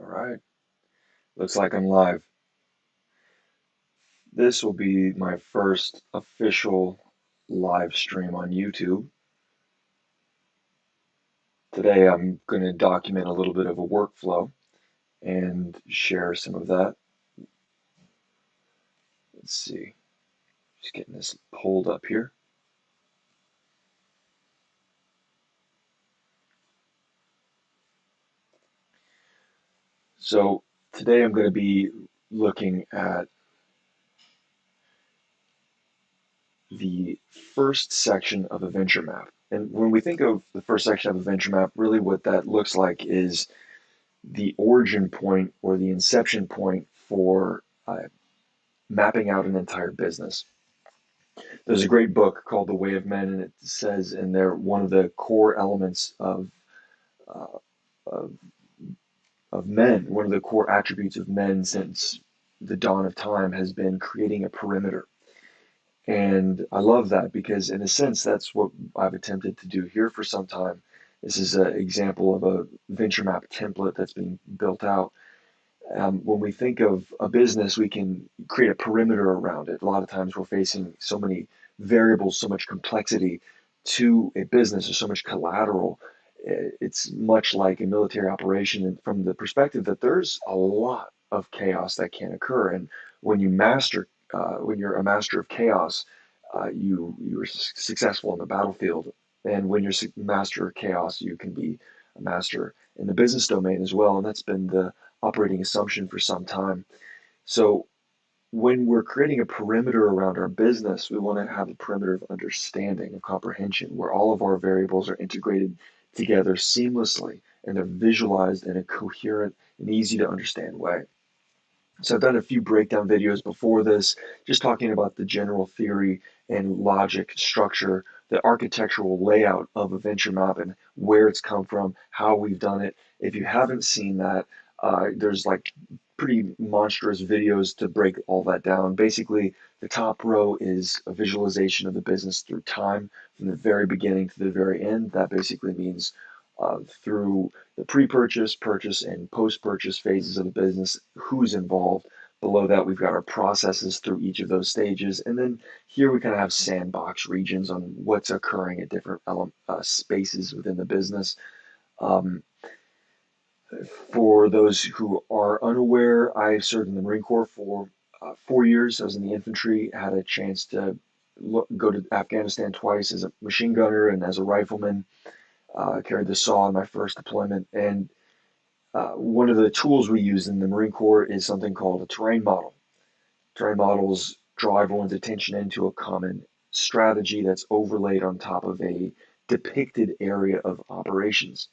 right, looks like I'm live. This will be my first official live stream on YouTube. Today I'm going to document a little bit of a workflow and share some of that. Let's see, just getting this pulled up here. So today I'm going to be looking at the first section of a venture map. And when we think of the first section of a venture map, really what that looks like is the origin point or the inception point for mapping out an entire business. There's a great book called The Way of Men, and it says in there one of the core elements uh, of, of men, one of the core attributes of men since the dawn of time has been creating a perimeter. And I love that because, in a sense, that's what I've attempted to do here for some time. This is an example of a venture map template that's being built out. When we think of a business, we can create a perimeter around it. A lot of times we're facing so many variables, so much complexity to a business, there's so much collateral. It's much like a military operation, and from the perspective that there's a lot of chaos that can occur. And when you when you're a master of chaos, you're successful in the battlefield. And when you're master of chaos, you can be a master in the business domain as well. And that's been the operating assumption for some time. So when we're creating a perimeter around our business, we want to have a perimeter of understanding and comprehension where all of our variables are integrated together seamlessly and they're visualized in a coherent and easy to understand way. So I've done a few breakdown videos before this, just talking about the general theory and logic structure, the architectural layout of a venture map and where it's come from, how we've done it. If you haven't seen that, there's like pretty monstrous videos to break all that down. Basically, the top row is a visualization of the business through time, from the very beginning to the very end. That basically means through the pre-purchase, purchase, and post-purchase phases of the business, who's involved. Below that, we've got our processes through each of those stages. And then here we kind of have sandbox regions on what's occurring at different spaces within the business. Um, for those who are unaware, I served in the Marine Corps for 4 years. I was in the infantry, had a chance to go to Afghanistan twice as a machine gunner and as a rifleman. Carried the saw in my first deployment. And one of the tools we use in the Marine Corps is something called a terrain model. Terrain models draw everyone's attention into a common strategy that's overlaid on top of a depicted area of operations.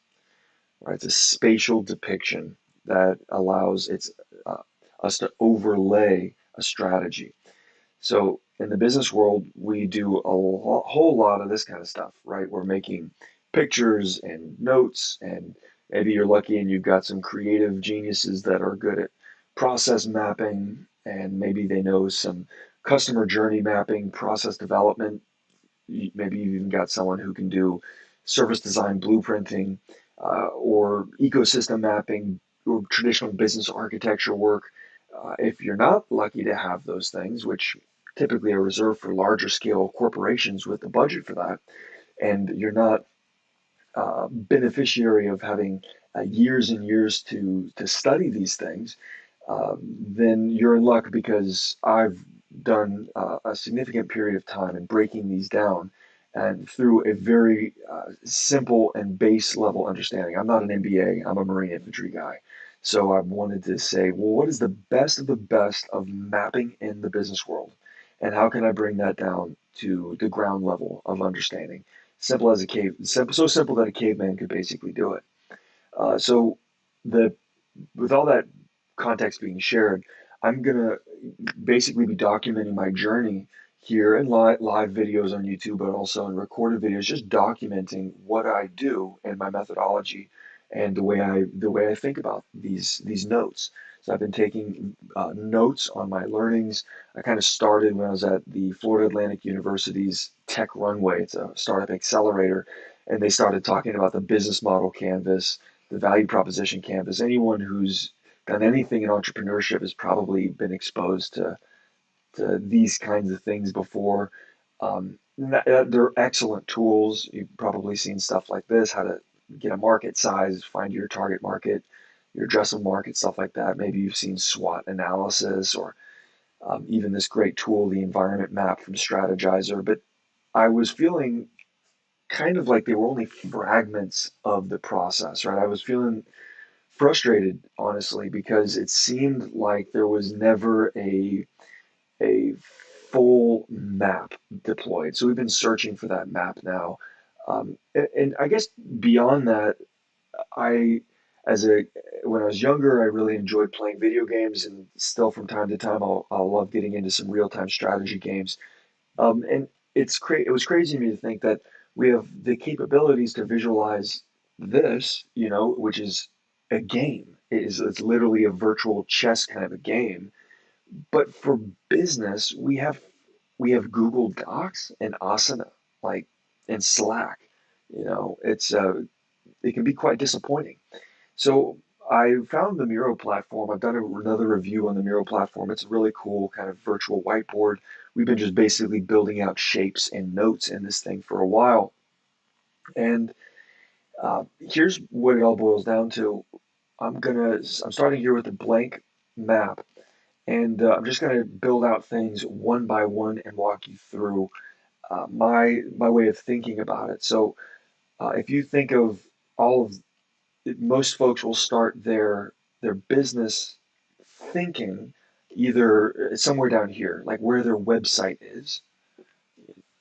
Right? It's a spatial depiction that allows uh, us to overlay a strategy. So in the business world, we do whole lot of this kind of stuff, right? We're making pictures and notes, and maybe you're lucky and you've got some creative geniuses that are good at process mapping, and maybe they know some customer journey mapping, process development. Maybe you've even got someone who can do service design blueprinting or ecosystem mapping or traditional business architecture work. If you're not lucky to have those things, which typically are reserved for larger scale corporations with the budget for that, and you're not beneficiary of having years and years to study these things, then you're in luck because I've done a significant period of time in breaking these down and through a very simple and base level understanding. I'm not an MBA, I'm a Marine infantry guy. So I wanted to say, well, what is the best of the best of mapping in the business world? And how can I bring that down to the ground level of understanding? Simple as a cave, simple, so simple that a caveman could basically do it. So the with all that context being shared, I'm gonna basically be documenting my journey here in live videos on YouTube, but also in recorded videos, just documenting what I do and my methodology and the way I think about these notes. So I've been taking notes on my learnings. I kind of started when I was at the Florida Atlantic University's Tech Runway. It's a startup accelerator, and they started talking about the business model canvas, the value proposition canvas. Anyone who's done anything in entrepreneurship has probably been exposed to these kinds of things before. They're excellent tools. You've probably seen stuff like this, how to get a market size, find your target market, your addressable market, stuff like that. Maybe you've seen SWOT analysis or even this great tool, the environment map from Strategizer. But I was feeling kind of like they were only fragments of the process, right? I was feeling frustrated, honestly, because it seemed like there was never a full map deployed. So we've been searching for that map now. And I guess beyond that, I, as a when I was younger, I really enjoyed playing video games, and still from time to time, I'll love getting into some real-time strategy games. And it was crazy to me to think that we have the capabilities to visualize this, which is a game. It's literally a virtual chess kind of a game. But for business, we have Google Docs and Asana, like and Slack. It can be quite disappointing. So I found the Miro platform. I've done another review on the Miro platform. It's a really cool kind of virtual whiteboard. We've been just basically building out shapes and notes in this thing for a while. And here's what it all boils down to. I'm starting here with a blank map, and I'm just gonna build out things one by one and walk you through my way of thinking about it. So if you think of all of most folks will start their business thinking either somewhere down here, like where their website is,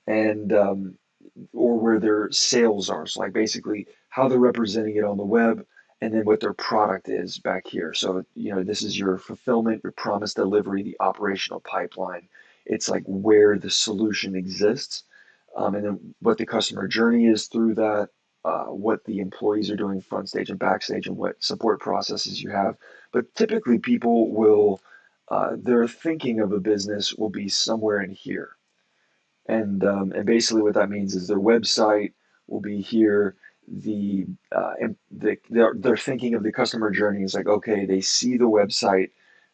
and or where their sales are. So like basically how they're representing it on the web, and then what their product is back here. So this is your fulfillment, your promise delivery, the operational pipeline. It's like where the solution exists, and then what the customer journey is through that, what the employees are doing front stage and backstage, and what support processes you have. But typically, people will their thinking of a business will be somewhere in here, and basically what that means is their website will be here. They're thinking of the customer journey. It's like, okay, they see the website,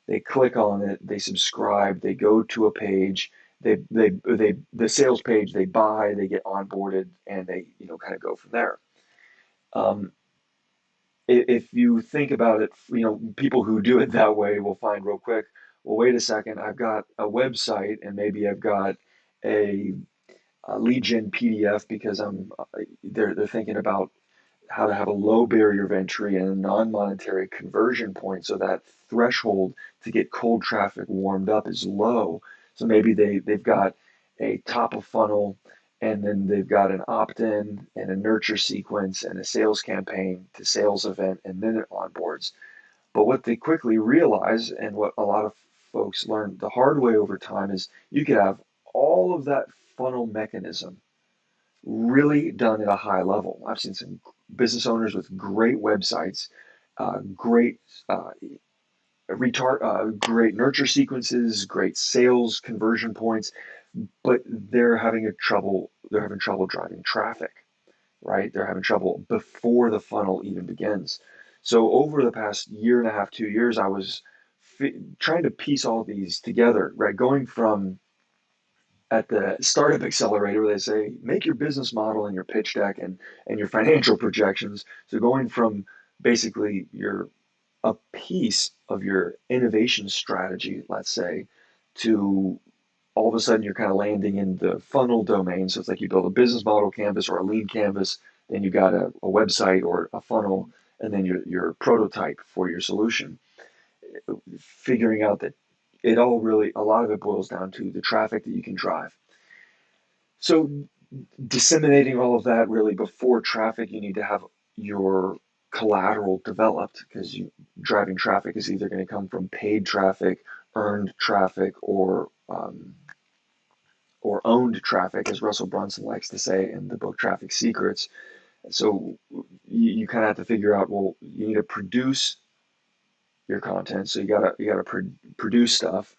they click on it, they subscribe, they go to a page, the sales page, they buy, they get onboarded, and they kind of go from there. Um, if you think about it, people who do it that way will find real quick, well, wait a second, I've got a website and maybe I've got a lead gen PDF because they're thinking about how to have a low barrier of entry and a non-monetary conversion point so that threshold to get cold traffic warmed up is low. So maybe they've got a top of funnel, and then they've got an opt-in and a nurture sequence and a sales campaign to sales event, and then it onboards. But what they quickly realize, and what a lot of folks learn the hard way over time, is you could have all of that funnel mechanism really done at a high level. I've seen some business owners with great websites, great great nurture sequences, great sales conversion points, but they're having trouble driving traffic, right? They're having trouble before the funnel even begins. So over the past year and a half, 2 years, I was trying to piece all these together, right? Going from at the startup accelerator where they say make your business model and your pitch deck and your financial projections. So going from basically your a piece of your innovation strategy, let's say, to all of a sudden you're kind of landing in the funnel domain. So it's like you build a business model canvas or a lean canvas, then you got a website or a funnel, and then your prototype for your solution. Figuring out that a lot of it boils down to the traffic that you can drive. So disseminating all of that really before traffic, you need to have your collateral developed because driving traffic is either going to come from paid traffic, earned traffic, or owned traffic, as Russell Brunson likes to say in the book Traffic Secrets. So you kind of have to figure out, well, you need to produce your content, so you gotta produce stuff.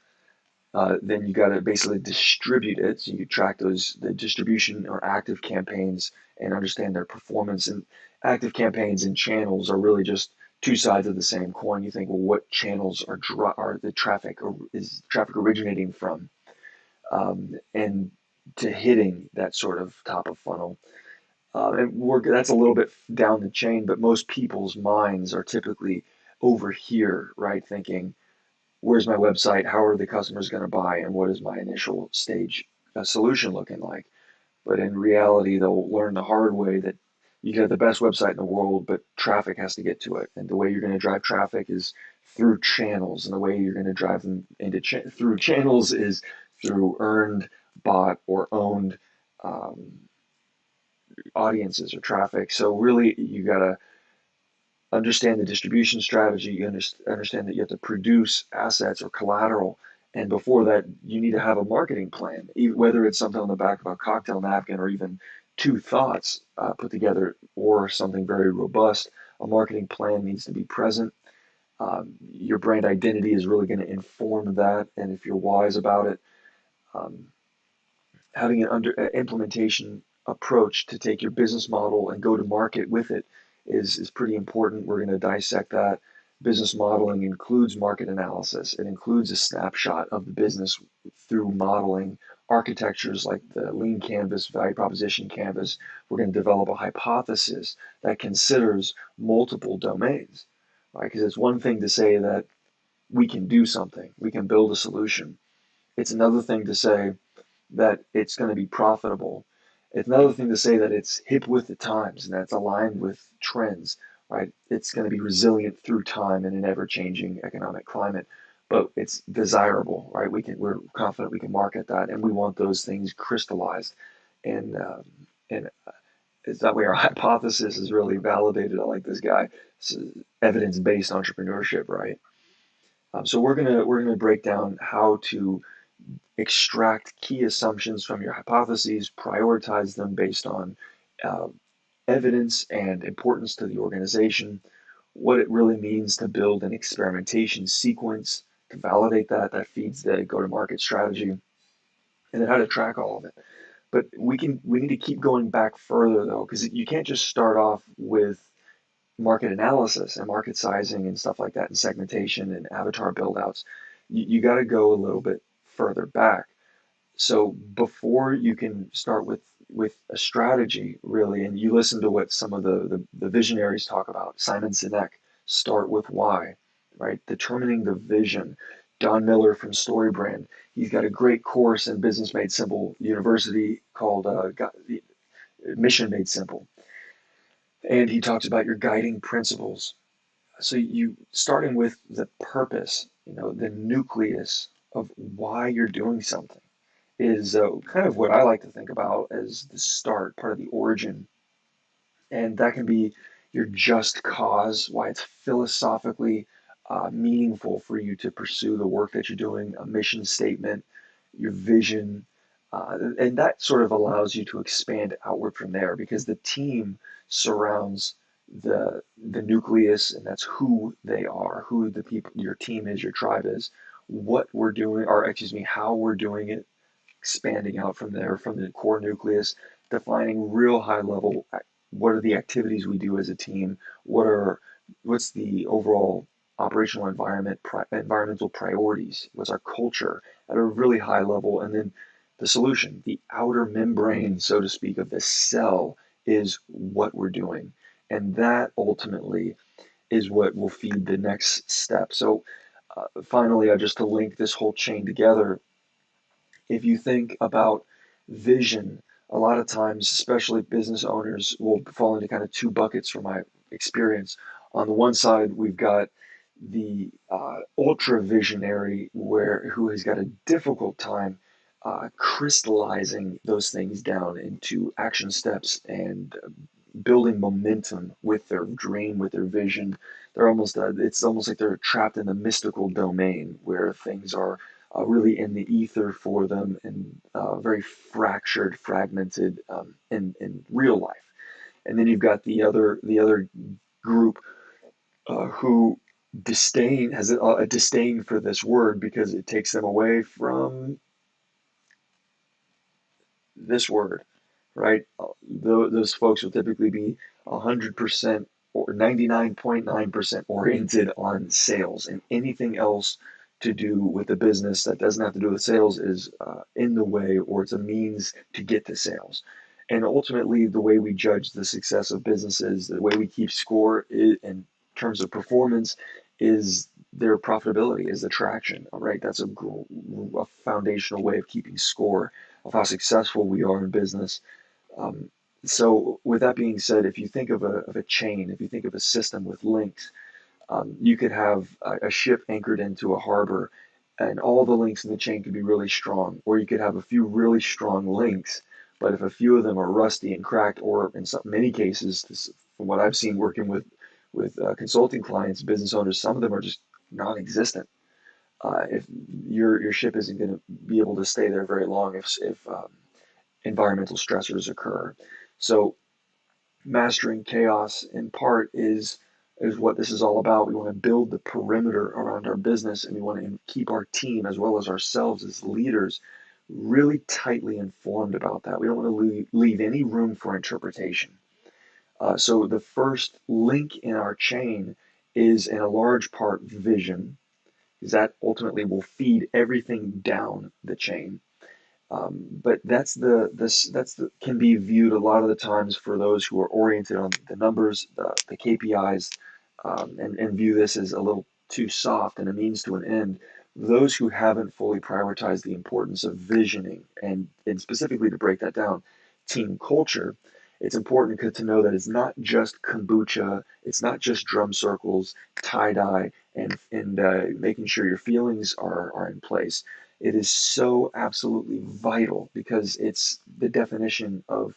Then you got to basically distribute it. So you track the distribution or active campaigns and understand their performance. And active campaigns and channels are really just two sides of the same coin. You think, well, what channels are the traffic, or is traffic originating from, and to hitting that sort of top of funnel. That's a little bit down the chain, but most people's minds are typically over here, right? Thinking, where's my website? How are the customers going to buy? And what is my initial stage solution looking like? But in reality, they'll learn the hard way that you can have the best website in the world, but traffic has to get to it. And the way you're going to drive traffic is through channels. And the way you're going to drive them through channels is through earned, bought, or owned um, audiences or traffic. So really, you got to understand the distribution strategy. You understand that you have to produce assets or collateral. And before that, you need to have a marketing plan, whether it's something on the back of a cocktail napkin or even two thoughts put together or something very robust. A marketing plan needs to be present. Your brand identity is really going to inform that. And if you're wise about it, um, having an implementation approach to take your business model and go to market with it is pretty important. We're going to dissect that. Business modeling includes market analysis. It includes a snapshot of the business through modeling architectures like the lean canvas, value proposition canvas. We're going to develop a hypothesis that considers multiple domains, right? Because it's one thing to say that we can do something, we can build a solution. It's another thing to say that it's going to be profitable. It's another thing to say that it's hip with the times and that's aligned with trends, right? It's going to be resilient through time in an ever-changing economic climate, but it's desirable, right? We're confident we can market that, and we want those things crystallized, and it's that way our hypothesis is really validated. I like this guy. It's evidence-based entrepreneurship, right? So we're gonna break down how to extract key assumptions from your hypotheses, prioritize them based on uh, evidence and importance to the organization, what it really means to build an experimentation sequence to validate that feeds the go-to-market strategy, and then how to track all of it. But we need to keep going back further though, because you can't just start off with market analysis and market sizing and stuff like that, and segmentation and avatar build outs. You got to go a little bit further back. So before you can start with a strategy, really, and you listen to what some of the visionaries talk about, Simon Sinek, start with why, right? Determining the vision. Don Miller from StoryBrand, he's got a great course in Business Made Simple University called Mission Made Simple, and he talks about your guiding principles. So you starting with the purpose, the nucleus of why you're doing something is kind of what I like to think about as the start, part of the origin. And that can be your just cause, why it's philosophically meaningful for you to pursue the work that you're doing, a mission statement, your vision. And that sort of allows you to expand outward from there because the team surrounds the nucleus, and that's who they are, who the people, your team is, your tribe is, what we're doing, or excuse me, how we're doing it, expanding out from there, from the core nucleus, defining real high level what are the activities we do as a team, what's the overall operational environmental priorities, what's our culture at a really high level, and then the solution, the outer membrane, so to speak, of the cell is what we're doing. And that ultimately is what will feed the next step. So finally, just to link this whole chain together, if you think about vision, a lot of times, especially business owners, will fall into kind of two buckets from my experience. On the one side, we've got the ultra visionary who has got a difficult time crystallizing those things down into action steps and building momentum with their dream, with their vision. It's almost like they're trapped in the mystical domain where things are really in the ether for them and very fractured, fragmented in real life. And then you've got the other group who has a disdain for this word because it takes them away from this word, right? Those folks will typically be 100% or 99.9% oriented on sales, and anything else to do with the business that doesn't have to do with sales is in the way, or it's a means to get to sales. And ultimately, the way we judge the success of businesses, the way we keep score in terms of performance, is their profitability, is the traction. All right, that's a foundational way of keeping score of how successful we are in business. Um, so, with that being said, if you think of a chain, if you think of a system with links, you could have a ship anchored into a harbor, and all the links in the chain could be really strong, or you could have a few really strong links, but if a few of them are rusty and cracked, or in many cases, from what I've seen working with consulting clients, business owners, some of them are just non-existent. If your ship isn't going to be able to stay there very long if environmental stressors occur. So mastering chaos in part is what this is all about. We want to build the perimeter around our business, and we want to keep our team as well as ourselves as leaders really tightly informed about that. We don't want to leave any room for interpretation. So the first link in our chain is in a large part vision, because that ultimately will feed everything down the chain. But that's the can be viewed a lot of the times for those who are oriented on the numbers, the KPIs, and view this as a little too soft and a means to an end. Those who haven't fully prioritized the importance of visioning and specifically to break that down, team culture. It's important to know that it's not just kombucha, it's not just drum circles, tie dye, and making sure your feelings are in place. It is so absolutely vital because it's the definition of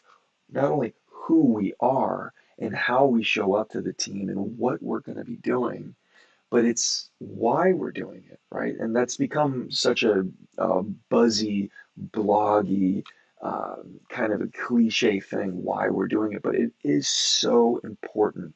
not only who we are and how we show up to the team and what we're going to be doing, but it's why we're doing it, right? And that's become such a buzzy, bloggy, kind of a cliche thing, why we're doing it, but it is so important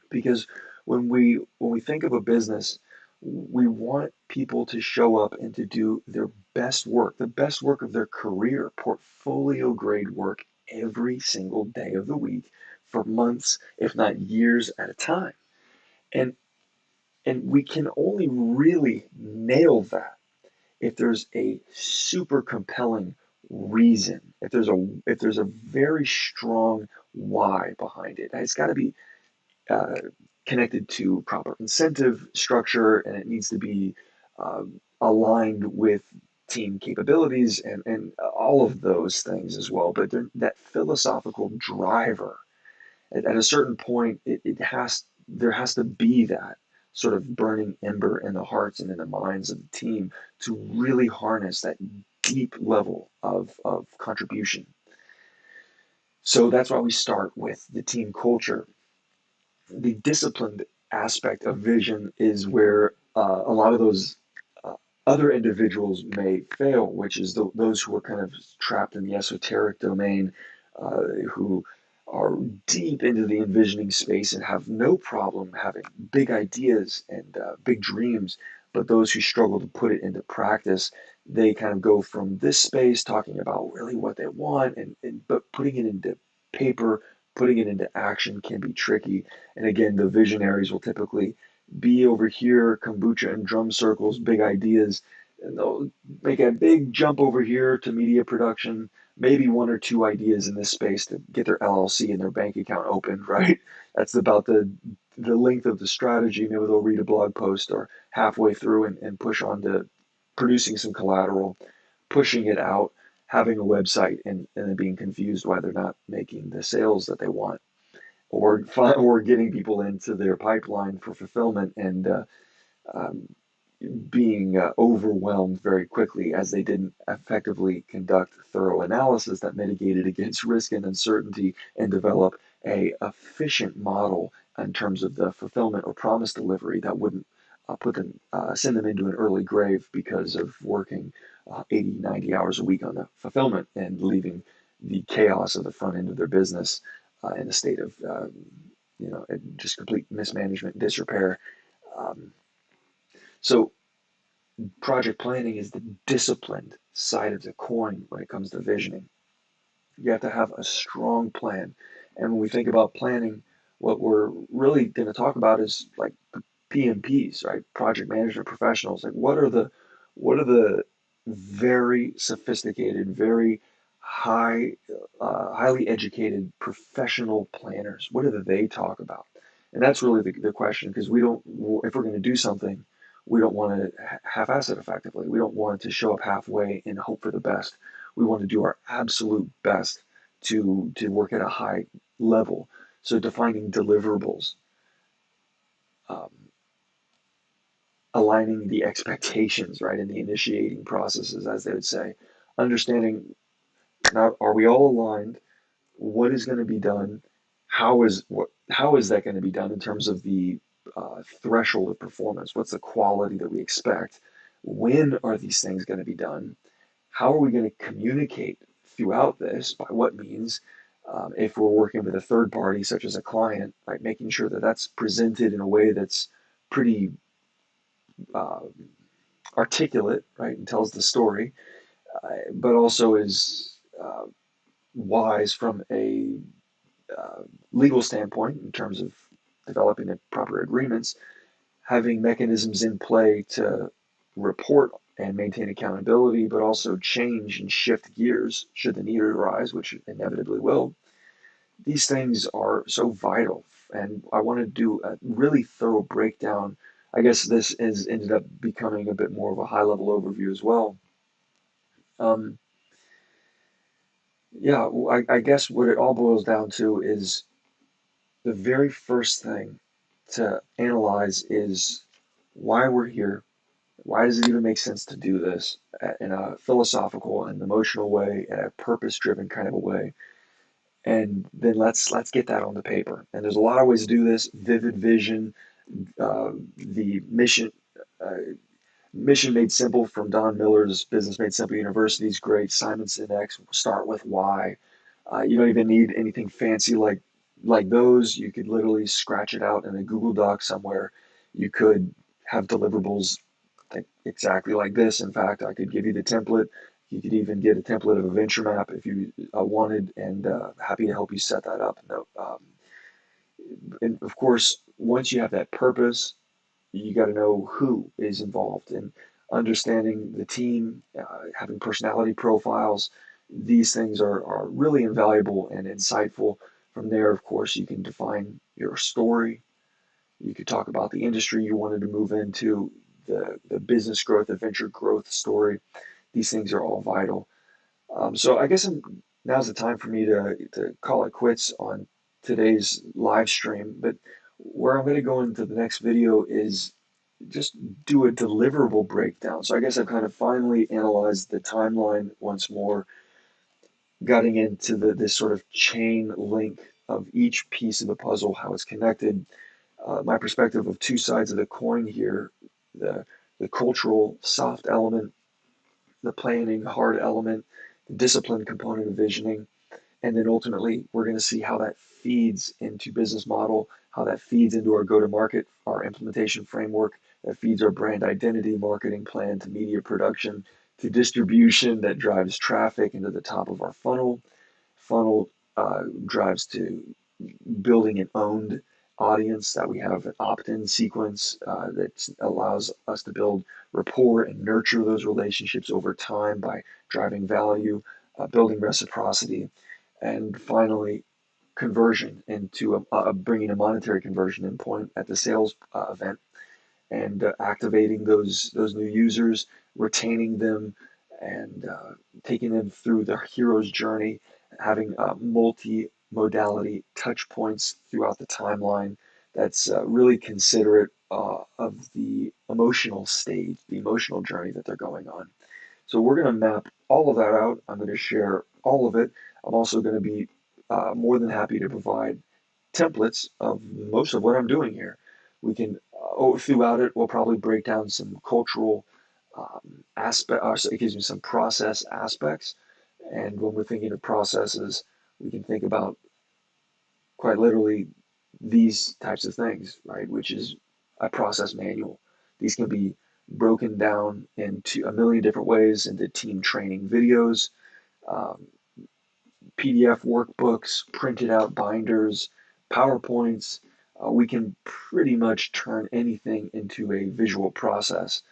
because when we think of a business, we want people to show up and to do their best work, the best work of their career, portfolio grade work every single day of the week for months, if not years at a time. And and we can only really nail that if there's a super compelling reason, if there's a very strong why behind it. It's got to be uh, connected to proper incentive structure, and it needs to be aligned with team capabilities and all of those things as well. But that philosophical driver, at a certain point, there has to be that sort of burning ember in the hearts and in the minds of the team to really harness that deep level of contribution. So that's why we start with the team culture. The disciplined aspect of vision is where a lot of those uh, other individuals may fail, which is those who are kind of trapped in the esoteric domain, who are deep into the envisioning space and have no problem having big ideas and big dreams. But those who struggle to put it into practice, they kind of go from this space talking about really what they want, but putting it into paper, putting it into action can be tricky. And again, the visionaries will typically be over here, kombucha and drum circles, big ideas, and they'll make a big jump over here to media production, maybe one or two ideas in this space to get their LLC and their bank account opened, right? That's about the length of the strategy. Maybe they'll read a blog post or halfway through and push on to producing some collateral, pushing it out, having a website, and then being confused why they're not making the sales that they want or getting people into their pipeline for fulfillment and um, being overwhelmed very quickly as they didn't effectively conduct thorough analysis that mitigated against risk and uncertainty and develop a efficient model in terms of the fulfillment or promise delivery that wouldn't send them into an early grave because of working 80, 90 hours a week on the fulfillment and leaving the chaos of the front end of their business in a state of just complete mismanagement, disrepair. Um, so project planning is the disciplined side of the coin when it comes to visioning. You have to have a strong plan. And when we think about planning, What we're really going to talk about is like PMPs, right? Project management professionals. Like what are the very sophisticated, very highly educated professional planners? What do they talk about? And that's really the question, because we don't, if we're going to do something, we don't want to half-ass it effectively. We don't want to show up halfway and hope for the best. We want to do our absolute best to work at a high level. So defining deliverables, um, aligning the expectations, right, in the initiating processes, as they would say, understanding, now, are we all aligned? What is going to be done? How is that going to be done in terms of the threshold of performance? What's the quality that we expect? When are these things going to be done? How are we going to communicate throughout this? By what means? If we're working with a third party, such as a client, right, making sure that that's presented in a way that's pretty uh, articulate, right, and tells the story, but also is wise from a uh, legal standpoint in terms of developing the proper agreements, having mechanisms in play to report and maintain accountability, but also change and shift gears should the need arise, which inevitably will. These things are so vital, and I want to do a really thorough breakdown. I guess this has ended up becoming a bit more of a high level overview as well. Um, yeah, I guess what it all boils down to is the very first thing to analyze is why we're here. Why does it even make sense to do this in a philosophical and emotional way, in a purpose-driven kind of a way? And then let's get that on the paper. And there's a lot of ways to do this. Vivid vision, the mission. Mission Made Simple from Don Miller's Business Made Simple University is great. Simon Sinek's Start with Why. You don't even need anything fancy like those. You could literally scratch it out in a Google Doc somewhere. You could have deliverables exactly like this. In fact, I could give you the template. You could even get a template of a venture map if you wanted, and happy to help you set that up. No, and of course, once you have that purpose, you got to know who is involved and understanding the team, having personality profiles. These things are really invaluable and insightful. From there, of course, you can define your story. You could talk about the industry you wanted to move into, the business growth, the venture growth story. These things are all vital. So I guess now's the time for me to call it quits on today's live stream. But where I'm going to go into the next video is just do a deliverable breakdown. So I guess I've kind of finally analyzed the timeline once more, getting into this sort of chain link of each piece of the puzzle, how it's connected. My perspective of two sides of the coin here, the the cultural soft element, the planning hard element, the discipline component of visioning, and then ultimately, we're going to see how that feeds into business model, how that feeds into our go-to-market, our implementation framework, that feeds our brand identity, marketing plan to media production, to distribution that drives traffic into the top of our funnel. Funnel drives to building an owned audience, that we have an opt-in sequence that allows us to build rapport and nurture those relationships over time by driving value, building reciprocity, and finally conversion into bringing a monetary conversion in point at the sales event, and activating those new users, retaining them, and taking them through their hero's journey, having multi-modality touch points throughout the timeline that's really considerate of the emotional state, the emotional journey that they're going on. So we're going to map all of that out. I'm going to share all of it. I'm also going to be more than happy to provide templates of most of what I'm doing here. We can, throughout it, we'll probably break down some cultural excuse me, some process aspects. And when we're thinking of processes, we can think about quite literally these types of things, right? Which is a process manual. These can be broken down into a million different ways into team training videos, um, PDF workbooks, printed out binders, PowerPoints. We can pretty much turn anything into a visual process.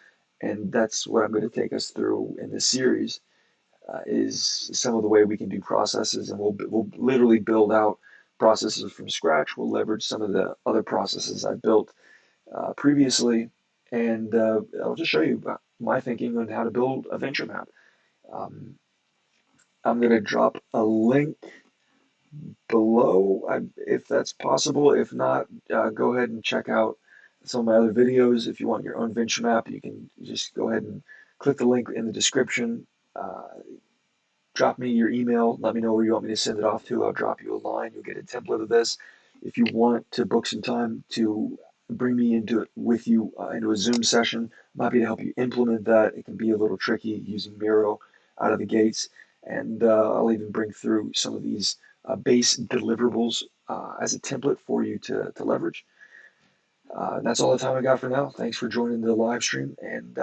And that's what I'm going to take us through in this series, is some of the way we can do processes. And we'll literally build out processes from scratch. We'll leverage some of the other processes I built previously. And I'll just show you my thinking on how to build a venture map. Um, I'm going to drop a link below, if that's possible. If not, go ahead and check out some of my other videos. If you want your own venture map, you can just go ahead and click the link in the description. Uh, Drop me your email. Let me know where you want me to send it off to. I'll drop you a line. You'll get a template of this. If you want to book some time to bring me into it with you into a Zoom session, I'm happy to help you implement that. It can be a little tricky using Miro out of the gates, and I'll even bring through some of these base deliverables as a template for you to leverage. That's all the time I got for now. Thanks for joining the live stream, and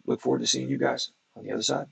look forward to seeing you guys on the other side.